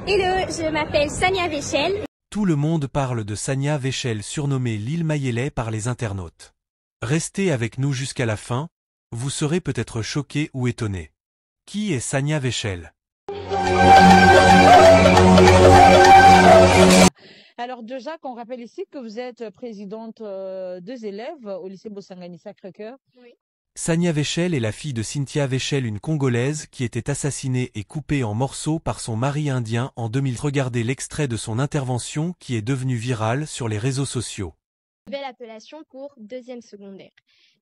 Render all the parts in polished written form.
Hello, je m'appelle Sania Véchel. Tout le monde parle de Sania Véchel surnommée Lil Mayele par les internautes. Restez avec nous jusqu'à la fin, vous serez peut-être choqués ou étonnés. Qui est Sania Véchel? Alors déjà, qu'on rappelle ici que vous êtes présidente des élèves au lycée Bosangani Sacré-Cœur. Oui. Sania Véchel est la fille de Cynthia Véchel, une Congolaise qui était assassinée et coupée en morceaux par son mari indien en 2000. Regardez l'extrait de son intervention qui est devenue virale sur les réseaux sociaux. Nouvelle appellation pour deuxième secondaire.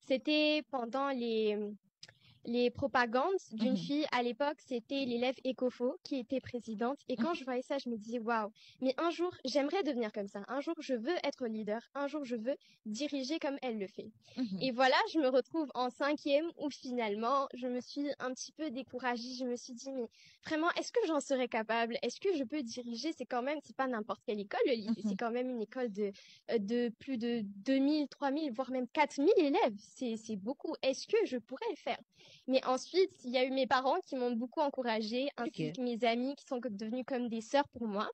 C'était pendant les propagandes d'une fille. À l'époque, c'était l'élève Ecofo qui était présidente. Et quand je voyais ça, je me disais, waouh, mais un jour, j'aimerais devenir comme ça. Un jour, je veux être leader. Un jour, je veux diriger comme elle le fait. Et voilà, je me retrouve en 5e où finalement, je me suis un petit peu découragée. Je me suis dit, mais vraiment, est-ce que j'en serais capable? Est-ce que je peux diriger? C'est pas n'importe quelle école, le lycée. C'est quand même une école de plus de 2000, 3000, voire même 4000 élèves. C'est beaucoup. Est-ce que je pourrais le faire? Mais ensuite, il y a eu mes parents qui m'ont beaucoup encouragée, ainsi que mes amis qui sont devenus comme des sœurs pour moi.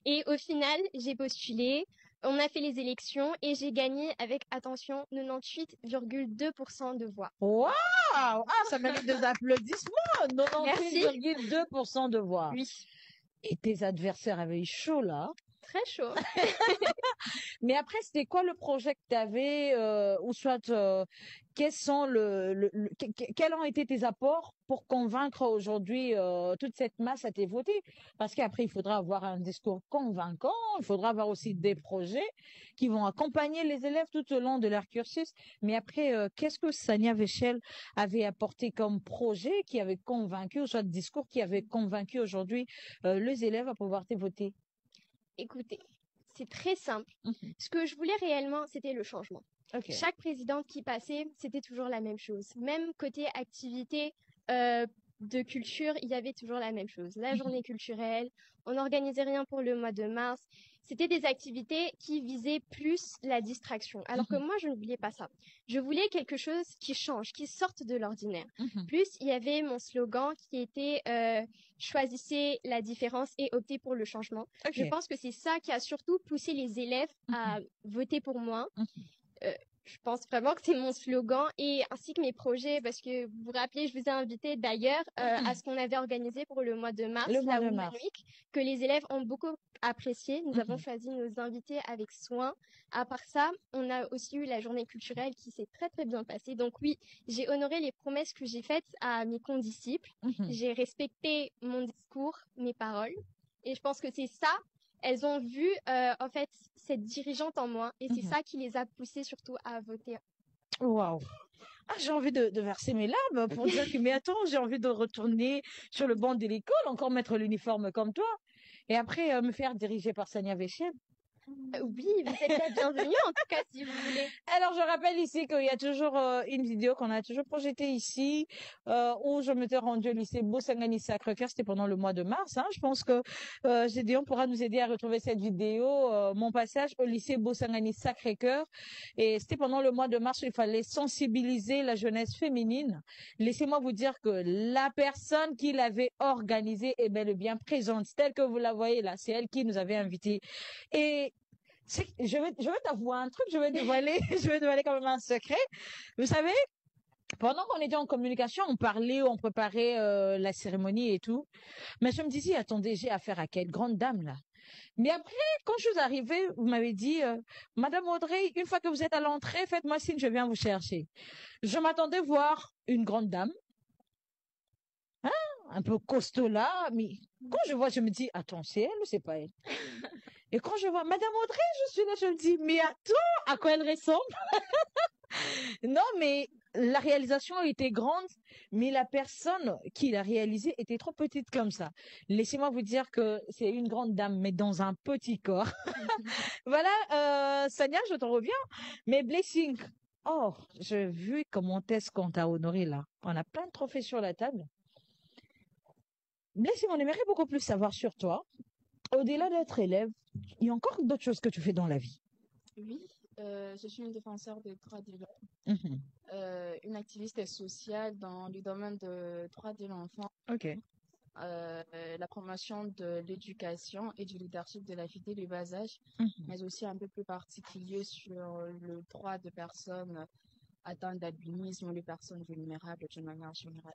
Et au final, j'ai postulé, on a fait les élections et j'ai gagné avec, attention, 98,2% de voix. Waouh! Ah, ça mérite des applaudissements! Merci. 98,2% de voix. Oui, Et tes adversaires avaient eu chaud là. très chaud. Mais après, c'était quoi le projet que tu avais ou soit quels sont quels ont été tes apports pour convaincre aujourd'hui toute cette masse à te voter? Parce qu'après, il faudra avoir un discours convaincant, il faudra avoir aussi des projets qui vont accompagner les élèves tout au long de leur cursus. Mais après, qu'est-ce que Sania Véchel avait apporté comme projet qui avait convaincu, ou soit discours qui avait convaincu aujourd'hui les élèves à pouvoir te voter? Écoutez, c'est très simple. Ce que je voulais réellement, c'était le changement. Ok. Chaque présidente qui passait, c'était toujours la même chose. Même côté activité de culture, il y avait toujours la même chose. La journée culturelle, on n'organisait rien pour le mois de mars. C'était des activités qui visaient plus la distraction. Alors que moi, je ne voulais pas ça. Je voulais quelque chose qui change, qui sorte de l'ordinaire. Plus, il y avait mon slogan qui était choisissez la différence et optez pour le changement. Je pense que c'est ça qui a surtout poussé les élèves à voter pour moi. Je pense vraiment que c'est mon slogan et ainsi que mes projets, parce que vous vous rappelez, je vous ai invité d'ailleurs à ce qu'on avait organisé pour le mois de mars, Le mois la de Women mars. Week, que les élèves ont beaucoup apprécié. Nous avons choisi nos invités avec soin. À part ça, on a aussi eu la journée culturelle qui s'est très très bien passée. Donc oui, j'ai honoré les promesses que j'ai faites à mes condisciples. J'ai respecté mon discours, mes paroles. Et je pense que c'est ça. Elles ont vu en fait cette dirigeante en moi et c'est ça qui les a poussées surtout à voter. Waouh! Ah, j'ai envie de verser mes larmes pour dire que, mais attends, j'ai envie de retourner sur le banc de l'école, encore mettre l'uniforme comme toi, et après me faire diriger par Sania Véchel. Oui, vous êtes la bienvenue en tout cas si vous voulez. Alors, je rappelle ici qu'il y a toujours une vidéo qu'on a toujours projetée ici, où je m'étais rendue au lycée Bosangani Sacré-Cœur. C'était pendant le mois de mars. Hein. Je pense que Gédéon pourra nous aider à retrouver cette vidéo, mon passage au lycée Bosangani Sacré-Cœur. Et c'était pendant le mois de mars où il fallait sensibiliser la jeunesse féminine. Laissez-moi vous dire que la personne qui l'avait organisée est bel et bien présente, telle que vous la voyez là. C'est elle qui nous avait invités. Et je vais t'avouer un truc, je vais dévoiler, je vais dévoiler quand même un secret. Vous savez, pendant qu'on était en communication, on parlait, on préparait la cérémonie et tout. Mais je me disais, attendez, j'ai affaire à quelle grande dame là? Mais après, quand je suis arrivée, vous m'avez dit, Madame Audrey, une fois que vous êtes à l'entrée, faites-moi signe, je viens vous chercher. Je m'attendais voir une grande dame, un peu costaud là, mais quand je vois, je me dis, attends, c'est elle ou c'est pas elle? Et quand je vois Madame Audrey, je suis là, je me dis, mais attends, à quoi elle ressemble? Non, mais la réalisation était grande, mais la personne qui l'a réalisée était trop petite comme ça. Laissez-moi vous dire que c'est une grande dame, mais dans un petit corps. Voilà, Sania, je t'en reviens. Mais Blessing, oh, j'ai vu comment est-ce qu'on t'a honoré là. On a plein de trophées sur la table. Blessing, on aimerait beaucoup plus savoir sur toi. Au-delà d'être élève, il y a encore d'autres choses que tu fais dans la vie. Oui, je suis une défenseur des droits de l'homme, Mhm. une activiste sociale dans le domaine des droits de l'enfant. Ok. la promotion de l'éducation et du leadership de la fille dès le bas âge, mais aussi un peu plus particulier sur le droit de personnes atteintes d'albinisme ou les personnes vulnérables d'une manière générale.